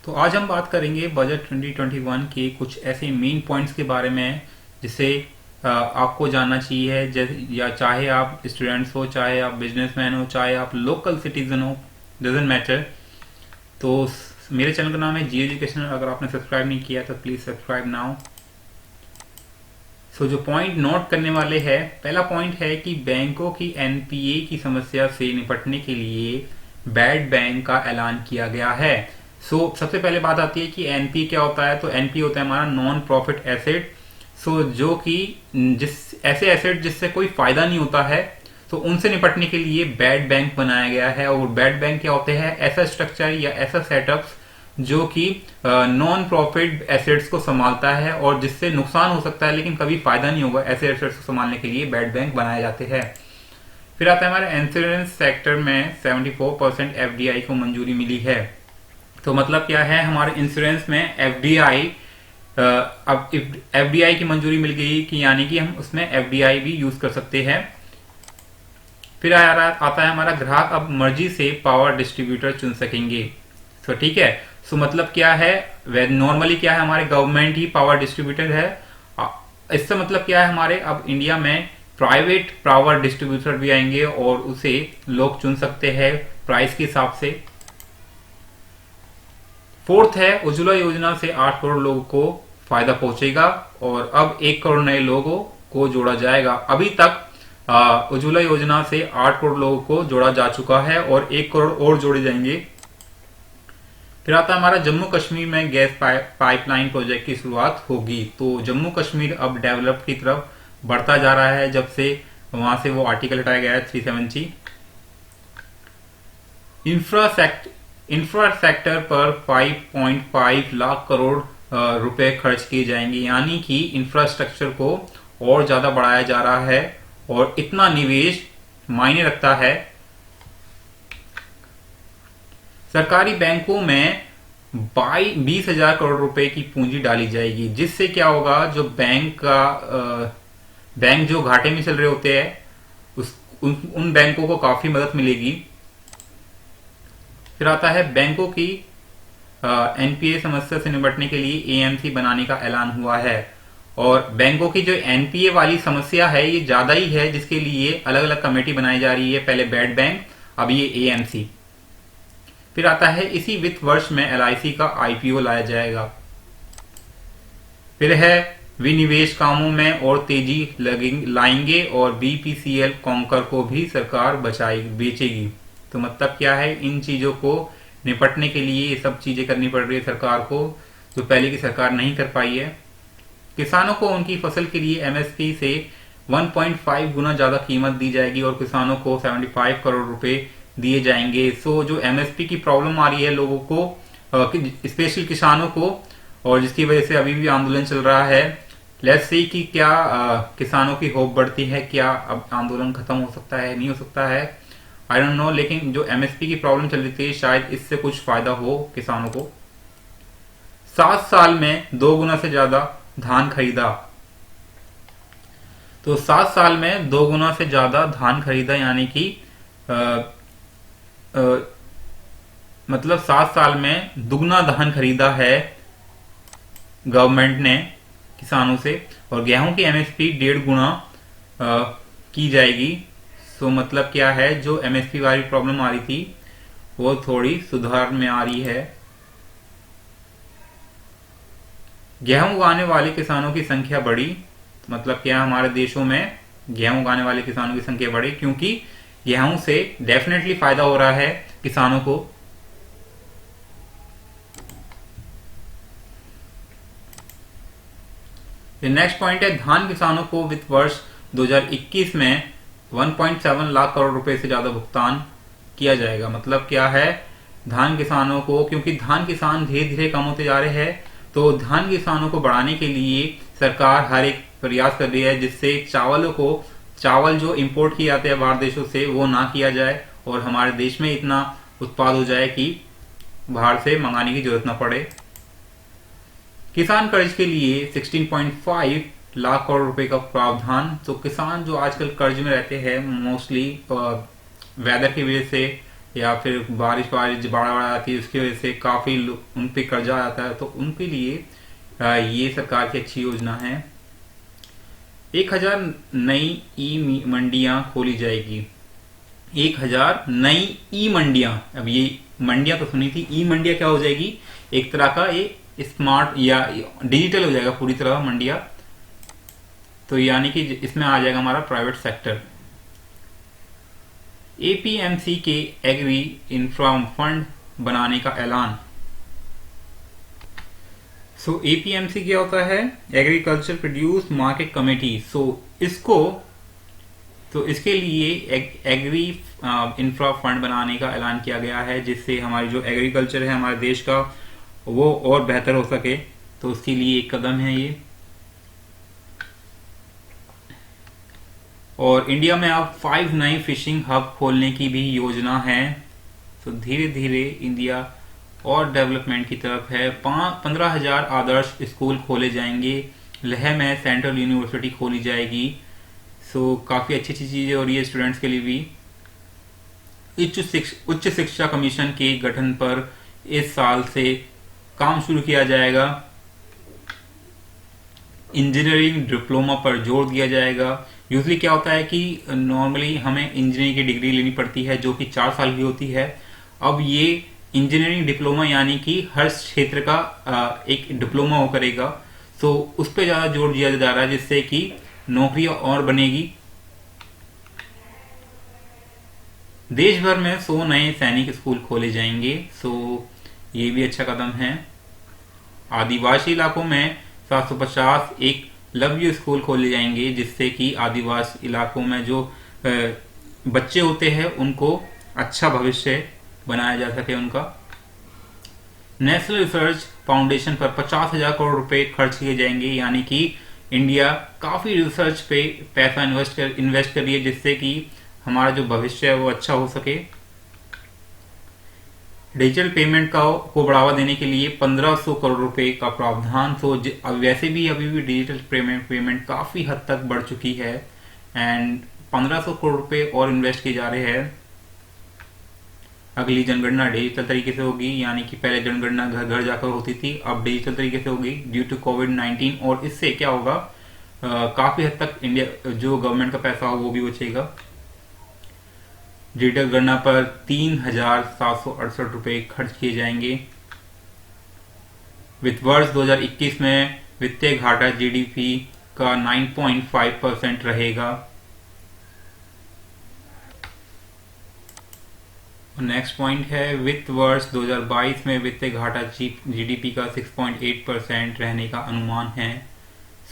तो आज हम बात करेंगे बजट 2021 के कुछ ऐसे मेन पॉइंट्स के बारे में जिसे आपको जानना चाहिए या चाहे आप स्टूडेंट्स हो, चाहे आप बिजनेसमैन हो, चाहे आप लोकल सिटीजन हो, डजेंट मैटर। तो मेरे चैनल का नाम है जी एजुकेशन। अगर आपने सब्सक्राइब नहीं किया तो प्लीज सब्सक्राइब नाउ। जो पॉइंट नोट करने वाले हैं, पहला पॉइंट है कि बैंकों की एनपीए की समस्या से निपटने के लिए बैड बैंक का ऐलान किया गया है। सबसे पहले बात आती है कि एनपीए क्या होता है। तो एनपीए होता है हमारा नॉन प्रॉफिट एसेट। जो कि जिस ऐसे एसेट जिससे कोई फायदा नहीं होता है, तो उनसे निपटने के लिए बैड बैंक बनाया गया है। और बैड बैंक क्या होते हैं? ऐसा स्ट्रक्चर या ऐसा सेटअप जो कि नॉन प्रॉफिट एसेट्स को संभालता है और जिससे नुकसान हो सकता है लेकिन कभी फायदा नहीं होगा, ऐसे एसेट्स को संभालने के लिए बैड बैंक बनाए जाते हैं। फिर आता है हमारे इंश्योरेंस सेक्टर में 74% एफडीआई को मंजूरी मिली है। तो मतलब क्या है, हमारे इंश्योरेंस में एफडीआई अब एफडीआई की मंजूरी मिल गई कि यानी कि हम उसमें एफडीआई भी यूज कर सकते हैं। फिर आता है हमारा ग्राहक अब मर्जी से पावर डिस्ट्रीब्यूटर चुन सकेंगे। तो ठीक है। मतलब क्या है, नॉर्मली क्या है, हमारे गवर्नमेंट ही पावर डिस्ट्रीब्यूटर है। इससे मतलब क्या है, हमारे अब इंडिया में प्राइवेट पावर डिस्ट्रीब्यूटर भी आएंगे और उसे लोग चुन सकते हैं प्राइस के हिसाब से। फोर्थ है, उज्ज्वला योजना से 8 करोड़ लोगों को फायदा पहुंचेगा और अब 1 करोड़ नए लोगों को जोड़ा जाएगा। अभी तक उज्ज्वला योजना से 8 करोड़ लोगों को जोड़ा जा चुका है और 1 करोड़ और जोड़े जाएंगे। फिर आता है हमारा जम्मू कश्मीर में गैस पाइपलाइन प्रोजेक्ट की शुरुआत होगी। तो जम्मू कश्मीर अब डेवलप की तरफ बढ़ता जा रहा है जब से वहां से वो आर्टिकल हटाया गया है 370। इंफ्रा सेक्टर पर 5.5 लाख करोड़ रुपए खर्च किए जाएंगे, यानी कि इंफ्रास्ट्रक्चर को और ज्यादा बढ़ाया जा रहा है और इतना निवेश मायने रखता है। सरकारी बैंकों में 20,000 करोड़ रुपए की पूंजी डाली जाएगी, जिससे क्या होगा, जो बैंक जो घाटे में चल रहे होते हैं उन बैंकों को काफी मदद मिलेगी। फिर आता है बैंकों की एनपीए समस्या से निपटने के लिए एएमसी बनाने का ऐलान हुआ है। और बैंकों की जो एनपीए वाली समस्या है ये ज्यादा ही है, जिसके लिए अलग अलग कमेटी बनाई जा रही है। पहले बैड बैंक, अब ये एएमसी। फिर आता है इसी वित्त वर्ष में एलआईसी का आईपीओ लाया जाएगा। फिर है विनिवेश कामों में और तेजी लाएंगे और बीपीसीएल कॉन्कर को भी सरकार बेचेगी। तो मतलब क्या है, इन चीजों को निपटने के लिए ये सब चीजें करनी पड़ रही है सरकार को, जो पहले की सरकार नहीं कर पाई है। किसानों को उनकी फसल के लिए एमएसपी से 1.5 गुना ज्यादा कीमत दी जाएगी और किसानों को 75 करोड़ रुपए दिए जाएंगे। जो एमएसपी की प्रॉब्लम आ रही है लोगों को, स्पेशल किसानों को, और जिसकी वजह से अभी भी आंदोलन चल रहा है। लेट्स सी कि क्या किसानों की होप बढ़ती है, क्या अब आंदोलन खत्म हो सकता है, नहीं हो सकता है, आई डोंट नो। लेकिन जो एमएसपी की प्रॉब्लम चल रही थी, शायद इससे कुछ फायदा हो किसानों को। 7 साल में 2 गुना से ज्यादा धान खरीदा। तो 7 साल में 2 गुना से ज्यादा धान खरीदा, यानी कि मतलब 7 साल में दुगना धान खरीदा है गवर्नमेंट ने किसानों से। और गेहूं की एमएसपी 1.5 गुना की जाएगी। मतलब क्या है, जो एमएसपी वाली प्रॉब्लम आ रही थी वो थोड़ी सुधार में आ रही है। गेहूं उगाने वाले किसानों की संख्या बढ़ी। मतलब क्या, हमारे देशों में गेहूं उगाने वाले किसानों की संख्या बढ़ी क्योंकि गेहूं से डेफिनेटली फायदा हो रहा है किसानों को। नेक्स्ट पॉइंट है, धान किसानों को वित्त वर्ष 2021 में 1.7 लाख करोड़ रुपए से ज्यादा भुगतान किया जाएगा। मतलब क्या है, धान किसानों को, क्योंकि धान किसान धीरे धीरे कम होते जा रहे हैं, तो धान किसानों को बढ़ाने के लिए सरकार हर एक प्रयास कर रही है जिससे चावल जो इंपोर्ट किए जाते हैं बाहर देशों से वो ना किया जाए और हमारे देश में इतना उत्पाद हो जाए कि बाहर से मंगाने की जरूरत ना पड़े। किसान कर्ज के लिए 16.5 लाख करोड़ रुपए का प्रावधान। तो किसान जो आजकल कर्ज में रहते हैं, मोस्टली वेदर की वजह से या फिर बारिश बारिश बाढ़ आती है, उसकी वजह से काफी उन पे कर्जा आता है, तो उनके लिए ये सरकार की अच्छी योजना है। 1000 नई ई मंडियां खोली जाएगी। 1000 नई ई मंडियां। अब ये मंडियां तो सुनी थी, ई मंडियां क्या हो जाएगी, एक तरह का ये स्मार्ट या डिजिटल हो जाएगा पूरी तरह मंडिया। तो यानी कि इसमें आ जाएगा हमारा प्राइवेट सेक्टर। एपीएमसी के एग्री इंफ्रा फंड बनाने का ऐलान। सो एपीएमसी क्या होता है, एग्रीकल्चर प्रोड्यूस मार्केट कमेटी। इसके लिए एग्री इंफ्रा फंड बनाने का ऐलान किया गया है, जिससे हमारी जो एग्रीकल्चर है हमारे देश का वो और बेहतर हो सके। तो उसके लिए एक कदम है ये। और इंडिया में अब 5 नए फिशिंग हब खोलने की भी योजना है। तो धीरे धीरे इंडिया और डेवलपमेंट की तरफ है। 15,000 आदर्श स्कूल खोले जाएंगे। लेह में सेंट्रल यूनिवर्सिटी खोली जाएगी। सो काफी अच्छी अच्छी चीजें हो रही है स्टूडेंट्स के लिए भी। उच्च शिक्षा कमीशन के गठन पर इस साल से काम शुरू किया जाएगा। इंजीनियरिंग डिप्लोमा पर जोर दिया जाएगा। यूजली क्या होता है कि नॉर्मली हमें इंजीनियरिंग की डिग्री लेनी पड़ती है जो कि 4 साल की होती है। अब ये इंजीनियरिंग डिप्लोमा यानी कि हर क्षेत्र का एक डिप्लोमा हो करेगा। तो उस पर ज्यादा जोर दिया जा रहा है, जिससे कि नौकरियां और बनेगी। देश भर में 100 नए सैनिक स्कूल खोले जाएंगे। सो ये भी अच्छा कदम है। आदिवासी इलाकों में 750 एक लव्य स्कूल खोले जाएंगे, जिससे कि आदिवासी इलाकों में जो बच्चे होते हैं उनको अच्छा भविष्य बनाया जा सके उनका। नेशनल रिसर्च फाउंडेशन पर 50,000 करोड़ रुपए खर्च किए जाएंगे। यानी कि इंडिया काफी रिसर्च पे पैसा इन्वेस्ट कर रही है, जिससे कि हमारा जो भविष्य है वो अच्छा हो सके। डिजिटल पेमेंट को बढ़ावा देने के लिए 1500 करोड़ रुपए का प्रावधान। तो अब वैसे भी अभी भी डिजिटल पेमेंट काफी हद तक बढ़ चुकी है एंड 1500 करोड़ रुपए और इन्वेस्ट किए जा रहे हैं। अगली जनगणना डिजिटल तरीके से होगी, यानी कि पहले जनगणना घर घर जाकर होती थी, अब डिजिटल तरीके से होगी ड्यू टू कोविड-19। और इससे क्या होगा, काफी हद तक इंडिया जो गवर्नमेंट का पैसा हो वो भी बचेगा। डिजिटल गणना पर 3,768 रुपए खर्च किए जाएंगे। वित्त वर्ष 2021 में वित्तीय घाटा जीडीपी का 9.5% रहेगा। नेक्स्ट पॉइंट है, वित्त वर्ष 2022 में वित्तीय घाटा जीडीपी का 6.8% रहने का अनुमान है।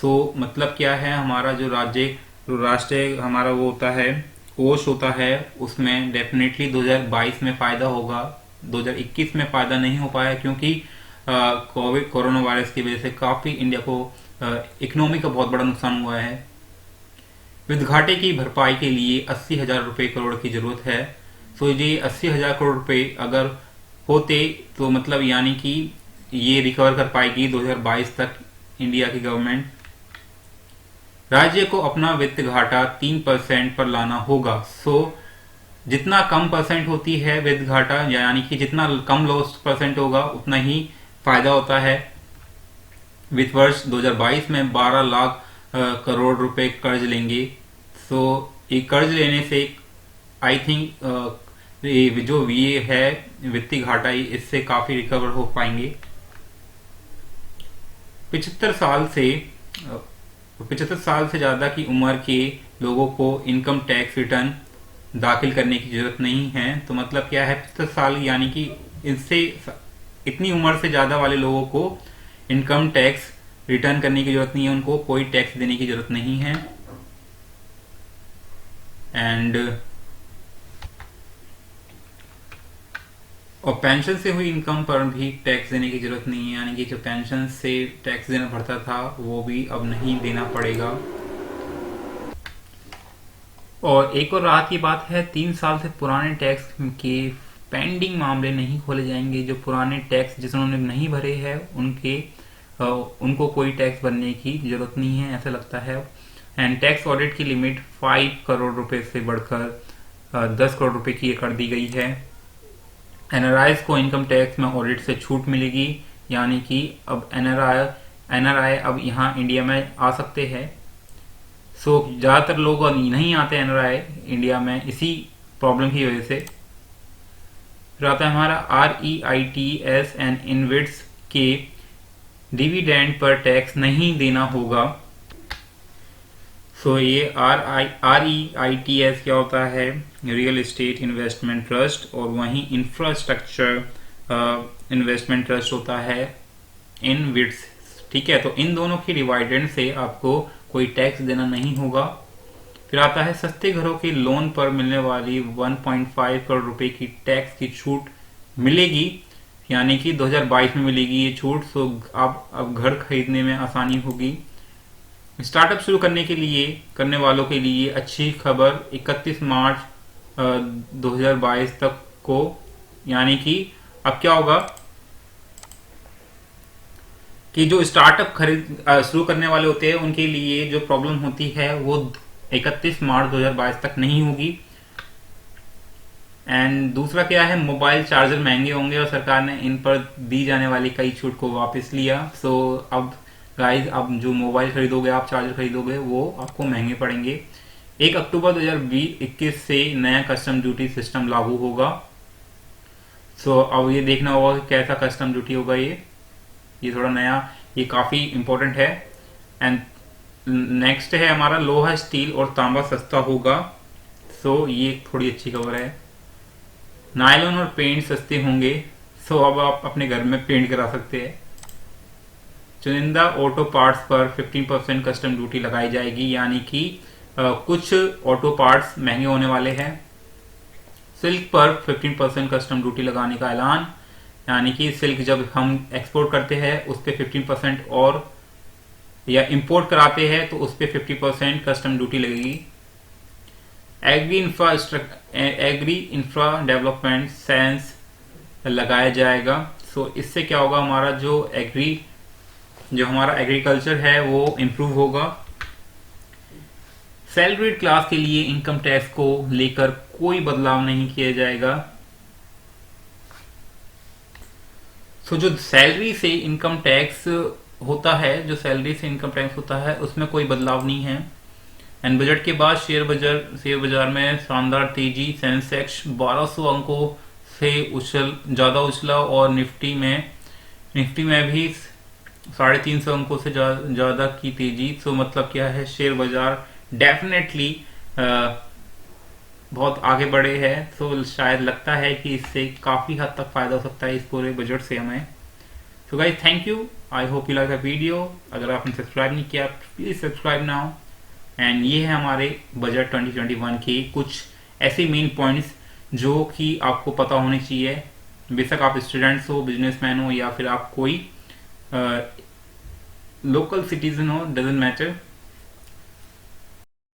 सो मतलब क्या है, हमारा जो राष्ट्रीय हमारा वो होता है कोष होता है, उसमें डेफिनेटली 2022 में फायदा होगा। 2021 में फायदा नहीं हो पाया क्योंकि कोरोना वायरस की वजह से काफी इंडिया को इकोनॉमी का बहुत बड़ा नुकसान हुआ है। वित्त घाटे की भरपाई के लिए 80,000 रुपए करोड़ की जरूरत है। तो ये 80,000 करोड़ रुपए अगर होते तो मतलब यानी कि ये रिकवर कर पाएगी 2022 तक इंडिया की गवर्नमेंट। राज्य को अपना वित्त घाटा 3% पर लाना होगा। सो जितना कम परसेंट होती है वित्त घाटा, यानी कि जितना कम लॉस परसेंट होगा उतना ही फायदा होता है। वित्त वर्ष 2022 में 12 लाख करोड़ रुपए कर्ज लेंगे। सो ये कर्ज लेने से आई थिंक जो ये है वित्तीय घाटा, इससे काफी रिकवर हो पाएंगे। 75 साल से ज्यादा की उम्र के लोगों को इनकम टैक्स रिटर्न दाखिल करने की जरूरत नहीं है। तो मतलब क्या है, 75 साल यानी कि इससे इतनी उम्र से ज्यादा वाले लोगों को इनकम टैक्स रिटर्न करने की जरूरत नहीं है, उनको कोई टैक्स देने की जरूरत नहीं है। और पेंशन से हुई इनकम पर भी टैक्स देने की जरूरत नहीं है, यानी कि जो पेंशन से टैक्स देना पड़ता था वो भी अब नहीं देना पड़ेगा। और एक और राहत की बात है, 3 साल से पुराने टैक्स के पेंडिंग मामले नहीं खोले जाएंगे। जो पुराने टैक्स जिन्होंने नहीं भरे हैं उनको कोई टैक्स भरने की जरूरत नहीं है, ऐसा लगता है। एंड टैक्स ऑडिट की लिमिट 5 करोड़ रुपए से बढ़कर 10 करोड़ रुपए की कर दी गई है। एनआरआईज को इनकम टैक्स में ऑडिट से छूट मिलेगी, यानी कि अब एनआरआई अब यहाँ इंडिया में आ सकते हैं। सो ज़्यादातर लोग अब नहीं आते एनआरआई इंडिया में इसी प्रॉब्लम की वजह से। फिर आता है हमारा REITs एंड इनविट्स के डिविडेंड पर टैक्स नहीं देना होगा। सो ये REITs क्या होता है, रियल एस्टेट इन्वेस्टमेंट ट्रस्ट, और वहीं इंफ्रास्ट्रक्चर इन्वेस्टमेंट ट्रस्ट होता है इनविट्स। ठीक है, तो इन दोनों की डिविडेंड से आपको कोई टैक्स देना नहीं होगा। फिर आता है सस्ते घरों के लोन पर मिलने वाली 1.5 करोड़ रुपए की टैक्स की छूट मिलेगी, यानी कि 2022 में मिलेगी ये छूट। सो अब घर खरीदने में आसानी होगी। स्टार्टअप शुरू करने वालों के लिए अच्छी खबर 31 मार्च 2022 तक को, यानी कि अब क्या होगा कि जो स्टार्टअप शुरू करने वाले होते हैं उनके लिए जो प्रॉब्लम होती है वो 31 मार्च 2022 तक नहीं होगी। एंड दूसरा क्या है, मोबाइल चार्जर महंगे होंगे और सरकार ने इन पर दी जाने वाली कई छूट को वापस लिया। सो अब गाइस, अब जो मोबाइल खरीदोगे आप, चार्जर खरीदोगे, वो आपको महंगे पड़ेंगे। 1 अक्टूबर 2021 से नया कस्टम ड्यूटी सिस्टम लागू होगा। सो अब ये देखना होगा कि कैसा कस्टम ड्यूटी होगा। ये थोड़ा नया, ये काफी इंपॉर्टेंट है। एंड नेक्स्ट है हमारा लोहा, स्टील और तांबा सस्ता होगा। सो ये थोड़ी अच्छी खबर है। नायलॉन और पेंट सस्ते होंगे। सो अब आप अपने घर में पेंट करा सकते हैं। चुनिंदा ऑटो पार्ट्स पर 15% कस्टम ड्यूटी लगाई जाएगी, यानी कि कुछ ऑटो पार्ट्स महंगे होने वाले हैं। सिल्क पर 15% कस्टम ड्यूटी लगाने का ऐलान, यानी कि सिल्क जब हम एक्सपोर्ट करते हैं उस पर 15% और, या इंपोर्ट कराते हैं तो उस पर 50% कस्टम ड्यूटी लगेगी। एग्री इंफ्रा डेवलपमेंट सेंस लगाया जाएगा। सो इससे क्या होगा, हमारा जो हमारा एग्रीकल्चर है वो इम्प्रूव होगा। सैलरीड क्लास के लिए इनकम टैक्स को लेकर कोई बदलाव नहीं किया जाएगा। सो जो सैलरी से इनकम टैक्स होता है, उसमें कोई बदलाव नहीं है। एंड बजट के बाद शेयर बाजार में शानदार तेजी। सेंसेक्स 1200 अंकों से ज्यादा उछला और निफ्टी में भी 350 अंकों से ज्यादा की तेजी। सो मतलब क्या है, शेयर बाजार डेफिनेटली बहुत आगे बढ़े हैं। सो शायद लगता है कि इससे काफी हद तक फायदा हो सकता है इस पूरे बजट से हमें। So guys, thank you, I hope you like the video. अगर आपने सब्सक्राइब नहीं किया प्लीज सब्सक्राइब नाउ। एंड ये है हमारे बजट 2021 के कुछ ऐसे मेन पॉइंट्स जो कि आपको पता होने चाहिए। बेशक आप स्टूडेंट्स हो, बिजनेसमैन हो, या फिर आप कोई लोकल सिटीजन हो, डजेंट मैटर।